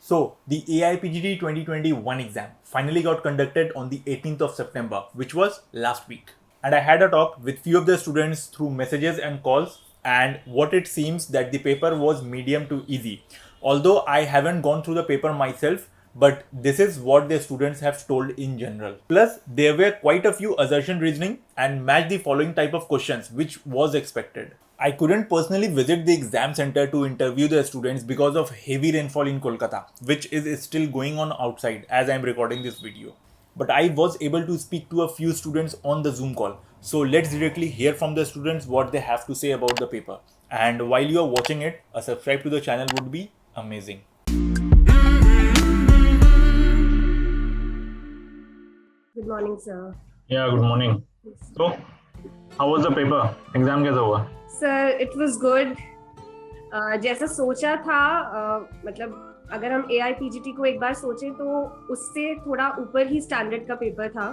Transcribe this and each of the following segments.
So, the AIPGT 2021 exam finally got conducted on the 18th of September, which was last week. And I had a talk with few of the students through messages and calls, and what it seems that the paper was medium to easy. Although I haven't gone through the paper myself, but this is what the students have told in general. Plus, there were quite a few assertion reasoning and matched the following type of questions, which was expected. I couldn't personally visit the exam center to interview the students because of heavy rainfall in Kolkata, which is still going on outside as I am recording this video. But I was able to speak to a few students on the Zoom call. So let's directly hear from the students what they have to say about the paper. And while you are watching it, a subscribe to the channel would be amazing. Good morning, sir. Yeah, good morning. So, how was the paper? Exam कैसा हुआ? Sir, it was good. जैसा सोचा था, मतलब अगर हम AIPGT को एक बार सोचे तो उससे थोड़ा ऊपर ही स्टैंडर्ड का पेपर था,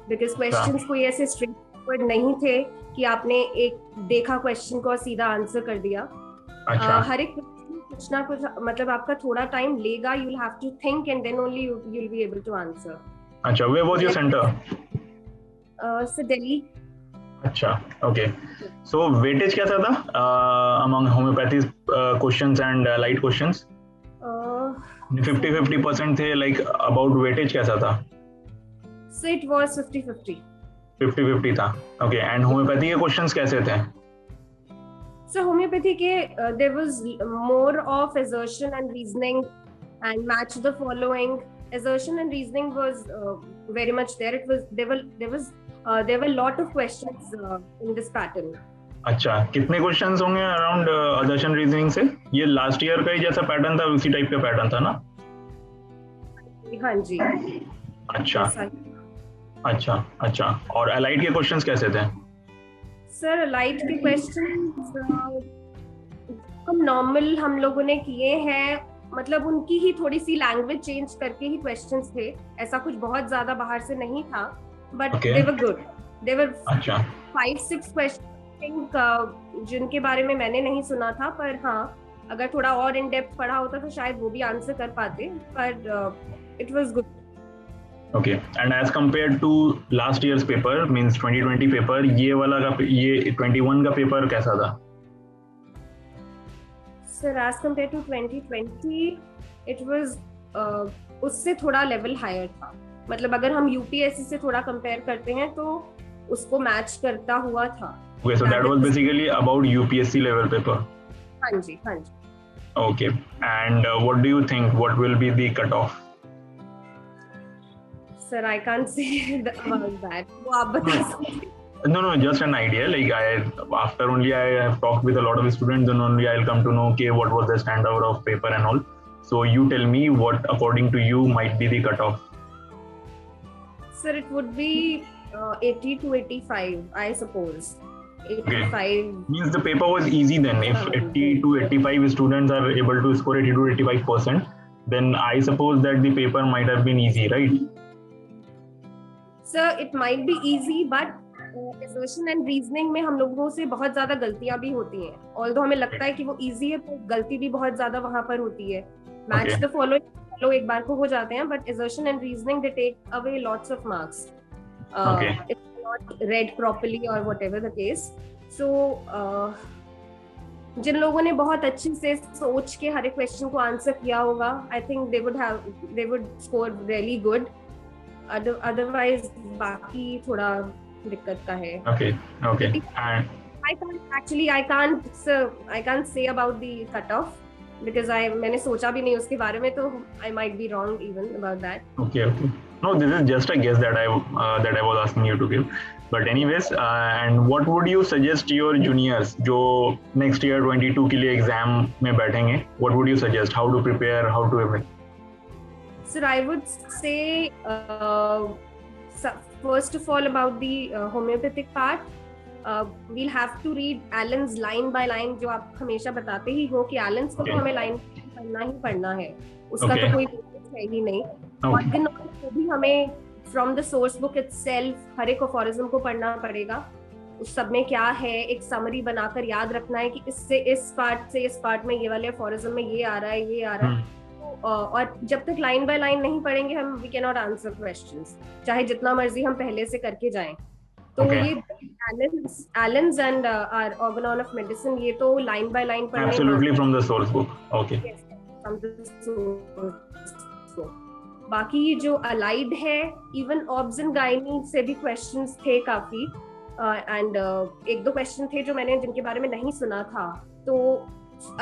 बिकॉज क्वेश्चंस कोई ऐसे स्ट्रेट फॉरवर्ड नहीं थे कि आपने एक देखा क्वेश्चन को और सीधा आंसर कर दिया. अच्छा. हर एक कुछ ना कुछ, मतलब आपका थोड़ा टाइम लेगा. You will have to think and then only you will be able to answer. अच्छा, where was your center? So Delhi. अच्छा, okay. So weightage कैसा था among homeopathy questions and light questions? 50-50% थे, like about weightage कैसा था? So it was 50-50. 50-50 था. Okay, and homeopathy के questions कैसे थे? So homeopathy के there was more of assertion and reasoning and match the following. Assertion and reasoning was very much there. It was there were a lot of questions in this pattern. अच्छा, कितने questions होंगे around assertion reasoning से? ये last year का ही जैसा pattern था उसी type का पैटर्न था ना? हाँ जी. अच्छा, अच्छा. और allied के क्वेश्चंस कैसे थे? सर लाइट के क्वेश्चंस हम नॉर्मल हम लोगों ने किए हैं, मतलब उनकी ही थोड़ी सी लैंग्वेज चेंज करके ही क्वेश्चंस थे. ऐसा कुछ बहुत ज्यादा बाहर से नहीं था, but they were good. They were 5-6 question जिनके बारे में मैंने नहीं सुना था, पर हाँ अगर थोड़ा और इन डेप्थ पढ़ा होता तो शायद वो भी आंसर कर पाते, पर it was good. Okay, and as compared to last year's paper, means 2020 paper, ये वाला का ये 21 का पेपर कैसा था? Sir, as compared to 2020, it was उससे थोड़ा लेवल हायर था. मतलब अगर हम यूपीएससी से थोड़ा कंपेयर करते हैं तो उसको मैच करता हुआ था. Okay, so that was basically about UPSC level paper. हाँ जी. Okay, and what do you think? What will be the cutoff? Sir, I can't say about that. वो आप बता सकते. No, just an idea. Like after only I have talked with a lot of students, then only I'll come to know okay what was the standard of paper and all. So you tell me what according to you might be the cutoff. Sir, it would be 80 to 85, I suppose. 85 okay. Means the paper was easy then. If 80 to 85 students are able to score 80 to 85%, then I suppose that the paper might have been easy, right? Sir, it might be easy, but assertion and reasoning में हम लोगों से बहुत ज्यादा गलतियां भी होती हैं. Although हमें लगता है कि वो easy है, तो गलती भी बहुत ज्यादा वहां पर होती है. Match the following एक बार को हो जाते हैं, but assertion and reasoning they take away lots of marks. If not read properly or whatever the case. So जिन लोगों ने बहुत अच्छे से सोच के हर एक क्वेश्चन को आंसर किया होगा, I think they would score really good. Otherwise बाकी थोड़ा दिक्कत का है. Okay. And I can't say about the cutoff because मैंने सोचा भी नहीं उसके बारे में, तो I might be wrong even about that. Okay. No, this is just a guess that I was asking you to give. But anyways, and what would you suggest your juniors जो next year 22 के लिए exam में बैठेंगे? What would you suggest? How to prepare? How to everything? Sir, I would say first of all about the homeopathic part, we'll have to read Allen's line by line, जो आप हमेशा बताते ही हो कि Allen's को तो हमें line पढ़ना ही पढ़ना है, उसका तो कोई है ही नहीं. और दिन वो भी हमें from the source book itself हर एक aphorism को पढ़ना पड़ेगा. उस सब में क्या है एक समरी बनाकर याद रखना है कि इससे इस पार्ट से इस पार्ट में ये वाले aphorism में ये आ रहा है. तो और जब तक लाइन बाय लाइन नहीं पढ़ेंगे हम we can not answer questions, चाहे जितना मर्जी हम पहले से करके जाएं। तो Okay. ये Allen's and our Organon of Medicine, ये तो लाइन बाय लाइन पढ़ने Absolutely from the source book. Okay. Yes, from the source book. बाकी ये जो अलाइड है, इवन ऑब्स एंड गायनी से भी क्वेश्चंस थे काफी, एंड एक दो क्वेश्चन थे जो मैंने जिनके बारे में नहीं सुना था। तो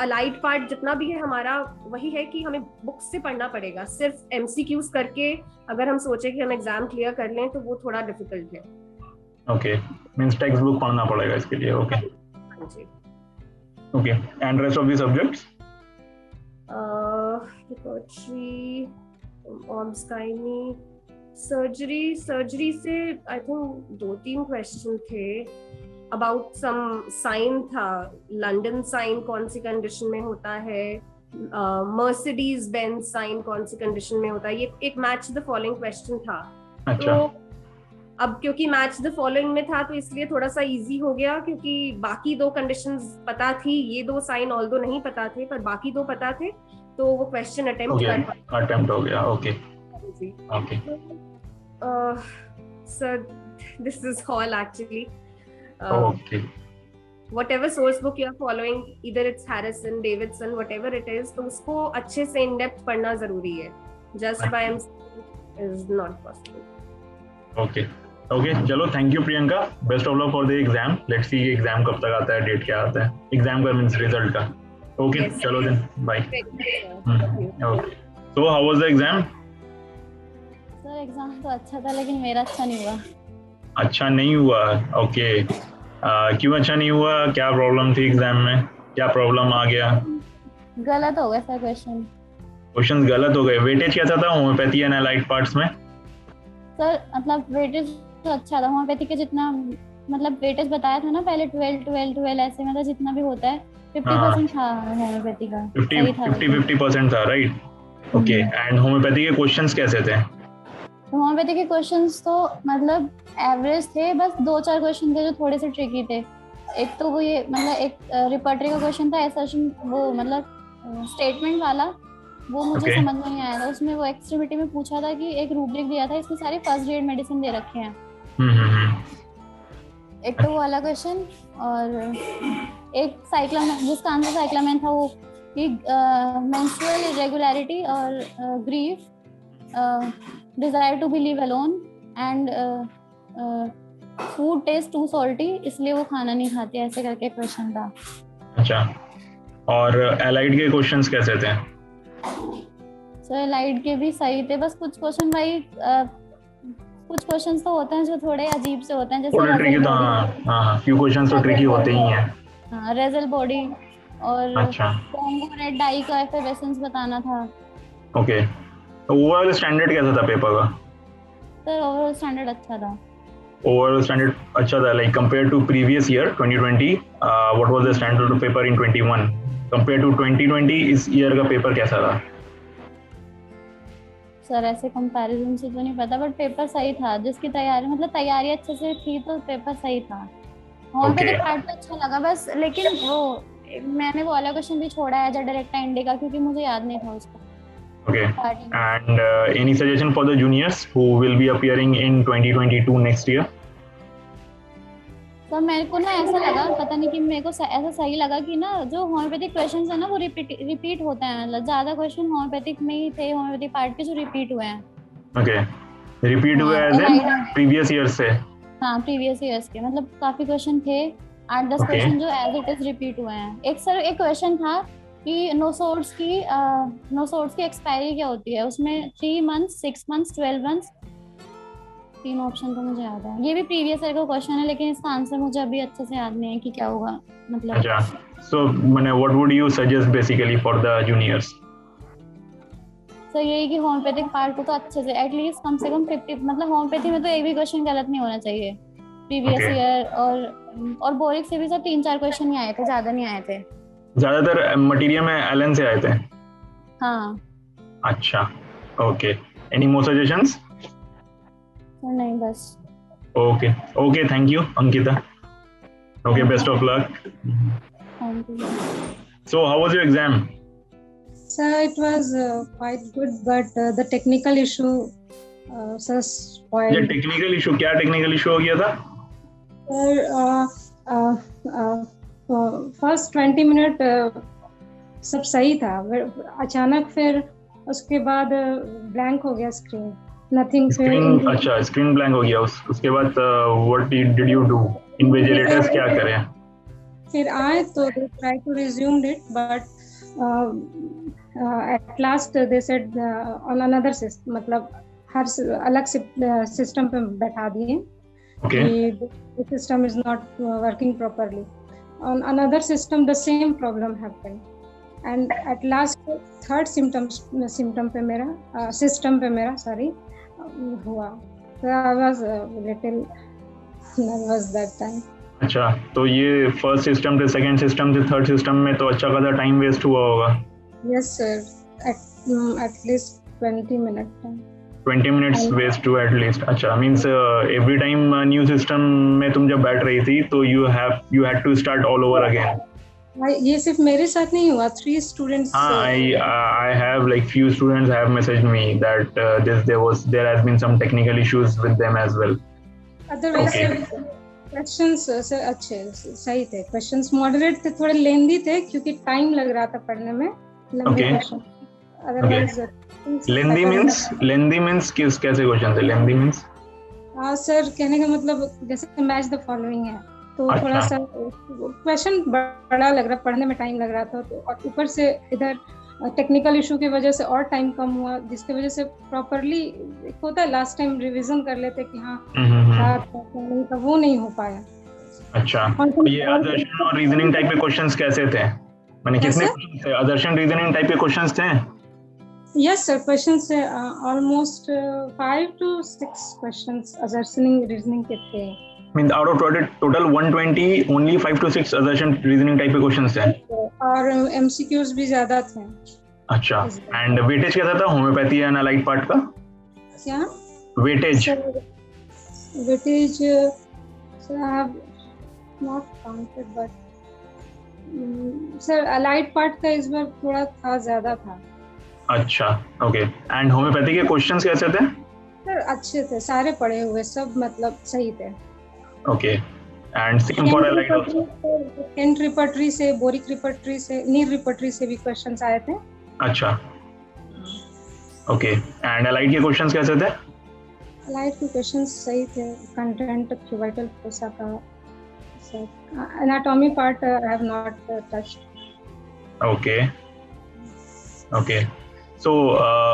अलाइड पार्ट जितना भी है हमारा वही है कि हमें बुक्स से पढ़ना पड़ेगा। सिर्फ एमसीक्यूज करके अगर हम सोचे कि हम एग्जाम क्लियर कर लें तो वो थोड़ा डिफिकल्ट है। Okay. Means textbook पढ़ना पड़ेगा इसके लिए. Okay. हाँ जी। Okay. And rest of the subjects? Poetry, obs, gynae, surgery से आई थिंक 2-3 क्वेश्चन थे। अबाउट सम साइन था, लंडन साइन कौन सी कंडीशन में होता है, मर्सिडीज बेंज साइन कौन सी कंडीशन में होता है, ये एक मैच द फॉलोइंग क्वेश्चन था। अच्छा. तो अब क्योंकि मैच द फॉलोइंग में था तो इसलिए थोड़ा सा इजी हो गया, क्योंकि बाकी 2 कंडीशंस पता थी, ये 2 साइन ऑल्दो नहीं पता थे पर बाकी 2 पता थे, तो वो क्वेश्चन अटेम्प्ट कर पाया। अटेम्प्ट हो गया. ओके. जी। Okay. Sir this is all actually okay. whatever source book you are following, either it's Harrison, Davidson, whatever it is, तो उसको अच्छे से in depth पढ़ना जरूरी है। Just by is not possible. Okay. Okay, चलो thank you Priyanka. Best of luck for the exam. Let's see exam कब तक आता है, डेट क्या आता है एग्जाम का, मींस रिजल्ट का. Okay, Yes. चलो then bye. Thank you. Okay. So how was the exam? Sir exam तो अच्छा था लेकिन मेरा अच्छा नहीं हुआ। अच्छा नहीं हुआ. ओके. क्यों अच्छा नहीं हुआ? क्या प्रॉब्लम थी एग्जाम में? क्या प्रॉब्लम आ गया? गलत हो गया सर क्वेश्चन। क्वेश्चंस गलत हो गए. वेटेज कैसा था होम्योपैथी एंड अलाइड पार्ट्स में? सर मतलब वेटेज तो अच्छा था, होम्योपैथी के जितना मतलब वेटेज बताया था ना पहले 12 ऐसे, मतलब जितना भी होता है 50% था होम्योपैथी का। 50% था, राइट? ओके. एंड होम्योपैथी के क्वेश्चंस कैसे थे? होम्योपैथी के क्वेश्चंस तो मतलब एवरेज थे, बस 2-4 क्वेश्चन थे जो थोड़े से ट्रिकी थे। एक तो वो ये मतलब एक रिपर्टरी का क्वेश्चन था, एसर्शन, वो मतलब स्टेटमेंट वाला, वो मुझे समझ में नहीं आया था। उसमें वो एक्सट्रीमिटी में पूछा था कि एक रूब्रिक दिया था, इसमें सारे फर्स्ट ग्रेड मेडिसिन दे रखे हैं। एक तो वो वाला क्वेश्चन, और एक साइक्लामेन, जिसका आंसर साइक्लामेन था, वो कि मेंस्ट्रुअल इरेगुलरिटी और grief, desire to be live alone and food taste too salty, इसलिए वो खाना नहीं खाते, ऐसे करके क्वेश्चन था। अच्छा. और एलाइड के क्वेश्चंस कैसे थे? सर लाइट के भी सही थे, बस कुछ क्वेश्चन भाई कुछ क्वेश्चंस तो होते हैं जो थोड़े अजीब से होते हैं, जैसे ट्रिकी तो हाँ, फ्यू क्वेश्चंस तो ट्रिकी होते ही हैं. हाँ, रेजल बॉडी और अच्छा. कॉन्गो रेड डाई का एफिबेसेंस बताना था। ओके. तो ओवरऑल स्टैंडर्ड कैसा था पेपर का? सर ओवरऑल स्टैंडर्ड अच्छा था। ओवरऑल स्टैंडर्ड अच्छा था, like compare to previous year 2020, what was the standard of paper in 21 compare to 2020? इस ईयर का पेपर कैसा था? सर ऐसे कंपैरिजन से तो नहीं पता, बट पेपर सही था। जिसकी तैयारी मतलब तैयारी अच्छे से थी तो पेपर सही था। होम्योपैथिक पार्ट तो अच्छा लगा बस, लेकिन वो मैंने वो वाला क्वेश्चन भी छोड़ा है, डायरेक्ट इंडिका, क्योंकि मुझे याद नहीं था उसका। Okay. And any suggestion for the juniors who will be appearing in 2022 next year? तो मेरे को ना ऐसा लगा, पता नहीं कि मेरे को ऐसा सही लगा कि ना जो होम्योपैथिक क्वेश्चंस है ना वो रिपीट होते हैं, मतलब ज्यादा क्वेश्चन होम्योपैथिक में ही थे, होम्योपैथिक पार्ट के जो रिपीट हुए हैं। Okay. रिपीट हुए एज इन प्रीवियस ईयर से? हाँ, प्रीवियस ईयर्स के, मतलब काफी क्वेश्चन थे, 8-10 क्वेश्चन जो एज इट इज रिपीट हुए हैं। एक क्वेश्चन था कि नोसोर्स की एक्सपायरी क्या होती है, उसमें 3 मंथ्स, 6 मंथ्स, 12 मंथ्स, 3 ऑप्शन तो मुझे याद है। ये भी प्रीवियस ईयर का क्वेश्चन है, लेकिन इसका आंसर मुझे अभी अच्छे से याद नहीं है कि क्या होगा, मतलब। अच्छा. सो मैंने what would you suggest basically for the juniors? तो यही कि होम्योपैथिक पार्ट को तो अच्छे से एटलीस्ट कम से कम 50, मतलब होम्योपैथी में तो एक भी क्वेश्चन गलत नहीं होना चाहिए प्रीवियस ईयर। और बोरिक से भी सब 3-4 क्वेश्चन ही आए थे, ज्यादा नहीं आए थे। ज्यादातर मटेरियल में एलन से आए थे? हाँ. अच्छा. ओके. Any more suggestions? नहीं, बस. Okay, thank you Ankita. Okay, best of luck. Thank you. So how was your exam? So it was quite good, but the technical issue sir ये spoiled. टेक्निकल इशू, क्या technical issue हो गया था? First 20 minute सब सही था, अचानक फिर उसके बाद ब्लैंक हो गया स्क्रीन, नथिंग। स्क्रीन, अच्छा स्क्रीन ब्लैंक हो गया। उसके बाद what did you do? Invigilators क्या करें? फिर आए तो they try to resume it, but at last they said on another system, मतलब हर अलग सिस्टम पे बैठा दिए okay the system is not working properly. On another system the same problem happened, and at last third symptom पे मेरा system पे मेरा हुआ, so I was little nervous that time. अच्छा, तो ये फर्स्ट सिस्टम से सेकंड सिस्टम से थर्ड सिस्टम में तो अच्छा खासा टाइम वेस्ट हुआ होगा। Yes sir, at least 20 minutes time. 20 minutes waste हुआ एटलीस्ट। अच्छा, means every time new system में तुम जब बैठ रही थी तो you had to start all over again. ये सिर्फ मेरे साथ नहीं हुआ, 3 students. हाँ, I have like few students have messaged me that there has been some technical issues with them as well. Otherwise Okay. Questions sir अच्छे सही थे, क्वेश्चंस मॉडरेट थे, थोड़े लेंदी थे क्योंकि टाइम लग रहा था पढ़ने में, लंबे Okay. क्वेश्चन। अदरवाइज लेंदी मींस कैसे क्वेश्चन थे? लेंदी मींस हाँ सर, कहने का मतलब जैसे मैच द फॉलोइंग है तो अच्छा। थोड़ा सा क्वेश्चन बड़ा लग रहा, पढ़ने में टाइम लग रहा था, तो और ऊपर से इधर टेक्निकल इशू की वजह से और टाइम कम हुआ, जिसकी वजह से प्रॉपरली होता है लास्ट टाइम रिवीजन कर लेते कि हाँ था, वो नहीं हो पाया। अच्छा, तो ये अदर्शन और रीजनिंग टाइप के क्वेश्चंस कैसे थे? मैंने कितने क्वेश्चन थे? अदर्शन रीजनिंग टाइप के क्वेश्चंस थे? Yes sir, questions almost 5 to 6 questions assertion reasoning के थे। Means out of total 120 only 5 to 6 assertion reasoning type के क्वेश्चंस थे। और MCQs भी ज्यादा थे। अच्छा, एंड वेटेज कैसा था होम्योपैथी एंड अलाइड पार्ट का? क्या weightage? Weightage sir I have not counted, but sir allied part का इस बार थोड़ा था, ज्यादा था। अच्छा, ओके। एंड होम्योपैथी के क्वेश्चंस कैसे थे? सर अच्छे थे, सारे पढ़े हुए सब, मतलब सही थे। Okay, and same for allied also? And repertory से, बोरिक रिपर्टरी से, नीर रिपर्टरी से भी क्वेश्चंस आए थे। अच्छा, ओके। एंड अलाइड के क्वेश्चंस कैसे थे? अलाइड के क्वेश्चंस सही थे, कंटेंट क्यूबाइटल फोसा का, anatomy part I have not touched. Okay, okay. So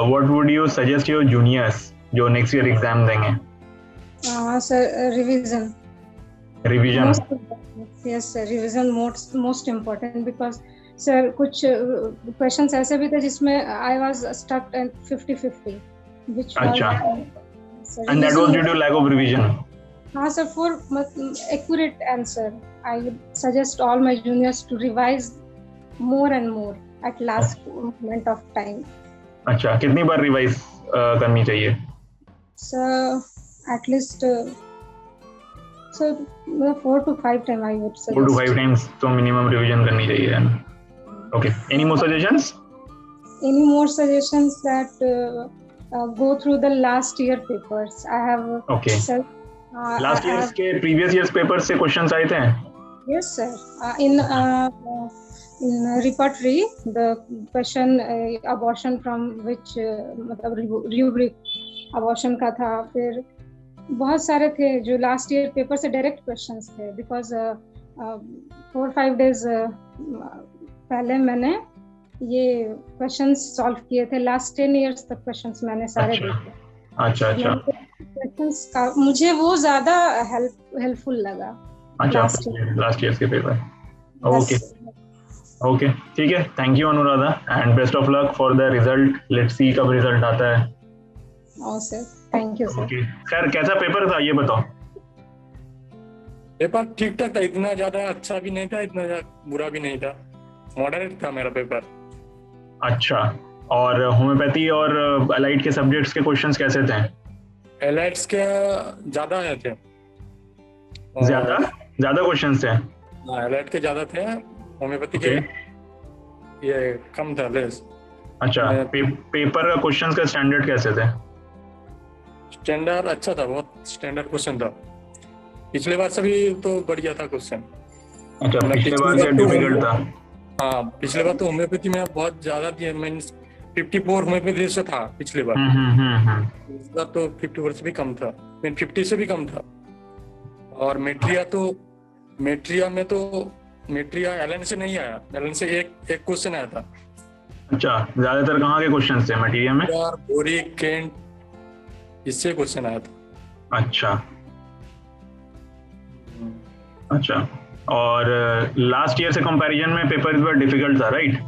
what would you suggest your juniors जो नेक्स्ट ईयर एग्जाम देंगे? Sir revision. Revision? Yes sir, revision most important, because sir कुछ questions ऐसे भी थे जिसमें I was stuck at 50-50 which अच्छा, and that was due to lack of revision? हाँ sir, for accurate answer I would suggest all my juniors to revise more and more at last moment of time. अच्छा, कितनी बार revise करनी चाहिए? So at least so 4 to 5 times I would suggest. 4 to 5 times तो minimum revision करनी चाहिए है ना? Okay, any more suggestions? Any more suggestions that go through the last year papers? I have Okay. Last years के previous years paper से questions आए थे? Yes sir, in repertory the question abortion from which मतलब rubric abortion का था, फिर बहुत सारे थे जो लास्ट ईयर पेपर से डायरेक्ट क्वेश्चंस थे, बिकॉज 4-5 days पहले मैंने ये क्वेश्चंस सॉल्व किए थे, लास्ट 10 years तक क्वेश्चंस मैंने सारे देखे। अच्छा, अच्छा, क्वेश्चंस का मुझे वो ज्यादा हेल्पफुल लगा। अच्छा, लास्ट ईयर के पेपर। ओके, ओके, ठीक है। Thank you Anuradha and best of luck for the result. Let's see कब रिजल्ट आता है। Oh sir, thank you sir. Okay, खैर कैसा पेपर था ये बताओ? पेपर ठीक ठाक था, इतना ज्यादा अच्छा भी नहीं था, इतना बुरा भी नहीं था, मॉडरेट था मेरा पेपर। अच्छा, और होम्योपैथी और अलाइड के सब्जेक्ट्स के क्वेश्चंस कैसे थे? एलाइट्स के ज्यादा आए थे। ज्यादा क्वेश्चंस थे? एलाइट के ज्यादा थे, होम्योपैथी के ये कम था, लेस। अच्छा, पेपर का क्वेश्चंस का स्टैंडर्ड कैसे थे? स्टैंडर्ड अच्छा था, बहुत स्टैंडर्ड क्वेश्चन था। पिछले बार से भी तो बढ़िया था क्वेश्चन। अच्छा, मतलब पिछले बार पिछले क्या बार तो डिफिकल्ट था? हाँ, पिछले बार तो होम्योपैथी में बहुत ज्यादा दिया, मीन्स 54 होम्योपैथी से था पिछले बार। इस बार तो 54 से भी कम था, मीन 50 से भी कम था। और मेट्रिया एलन से नहीं आया, एलन से एक क्वेश्चन आया था। अच्छा, ज्यादातर कहाँ के क्वेश्चन थे मटेरियल में? यार बोरी केंट इससे क्वेश्चन आया था। अच्छा, और लास्ट ईयर से कंपैरिजन में पेपर इस बार डिफिकल्ट था, राइट?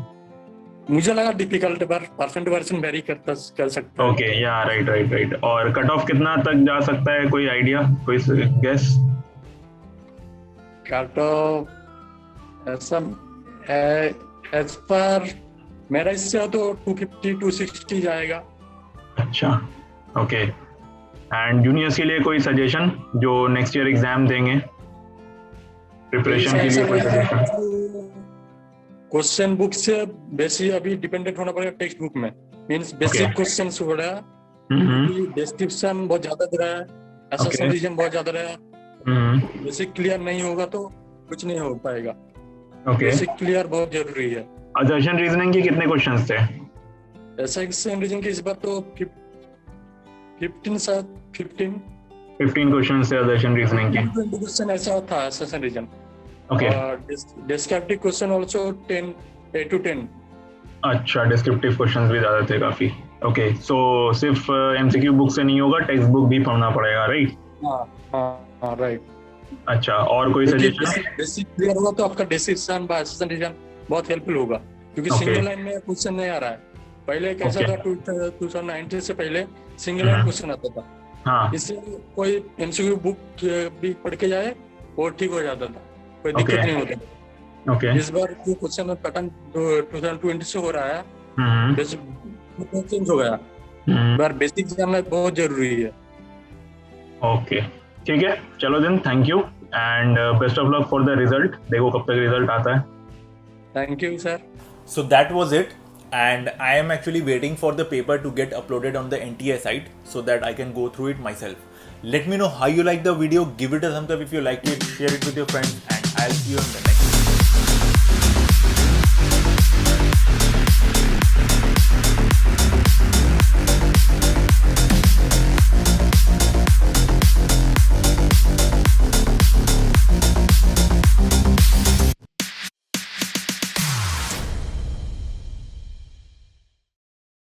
मुझे लगा डिफिकल्ट, पर पर्सन टू पर्सन वेरी कर सकता है। ओके, या राइट। और कट ऑफ कितना तक जा सकता है, कोई आइडिया, कोई गेस? कट ऑफ ऐसा एज पर मेरा इससे तो 250 260 जाएगा। अच्छा, ओके। एंड जूनियर्स के लिए कोई सजेशन जो नेक्स्ट ईयर एग्जाम देंगे, प्रिपरेशन के लिए कोई सजेशन? क्वेश्चन बुक से बेसिक अभी डिपेंडेंट होना पड़ेगा टेक्स्ट बुक में, मींस बेसिक क्वेश्चन हो रहा है, डिस्क्रिप्शन बहुत ज्यादा दे रहा है, एसेशन रीजन बहुत ज्यादा रहा है। बेसिक क्लियर नहीं होगा तो कुछ नहीं हो पाएगा। बेसिक क्लियर बहुत जरूरी है। असर्शन रीजनिंग के कितने क्वेश्चंस थे? एसेशन रीजन के इस बार तो 15 क्वेश्चंस थे असर्शन रीजनिंग के। क्वेश्चन ऐसा था assertion reason. Okay, descriptive question also 8 to 10। अच्छा, डिस्क्रिप्टिव क्वेश्चंस भी ज्यादा थे काफी। ओके, सो सिर्फ एमसीक्यू बुक से नहीं होगा, टेक्स्ट बुक भी पढ़ना पड़ेगा, राइट? हाँ, राइट। अच्छा, और कोई सजेशन? बेसिक क्लियर होगा तो आपका डिस्क्रिप्शन बाय एसेशन रीजन बहुत हेल्पफुल होगा, क्योंकि सिंगल लाइन में क्वेश्चन नहीं आ रहा है। पहले कैसा था, 2019 से पहले सिंगल लाइन क्वेश्चन आता था। हाँ, इससे कोई एमसीक्यू बुक भी पढ़ के जाए वो ठीक हो जाता था, कोई दिक्कत नहीं होती। ओके। इस बार जो क्वेश्चन पैटर्न 2020 से हो रहा है, बेसिक चेंज हो गया। बार बेसिक जानना बहुत जरूरी है। ओके, ठीक है, चलो then, thank you and best of luck for the result. देखो कब तक रिजल्ट आता है। Thank you sir. So that was it, and I am actually waiting for the paper to get uploaded on the NTA site so that I can go through it myself. Let me know how you like the video. Give it a thumbs up if you liked it. Share it with your friends, and I'll see you in the next video.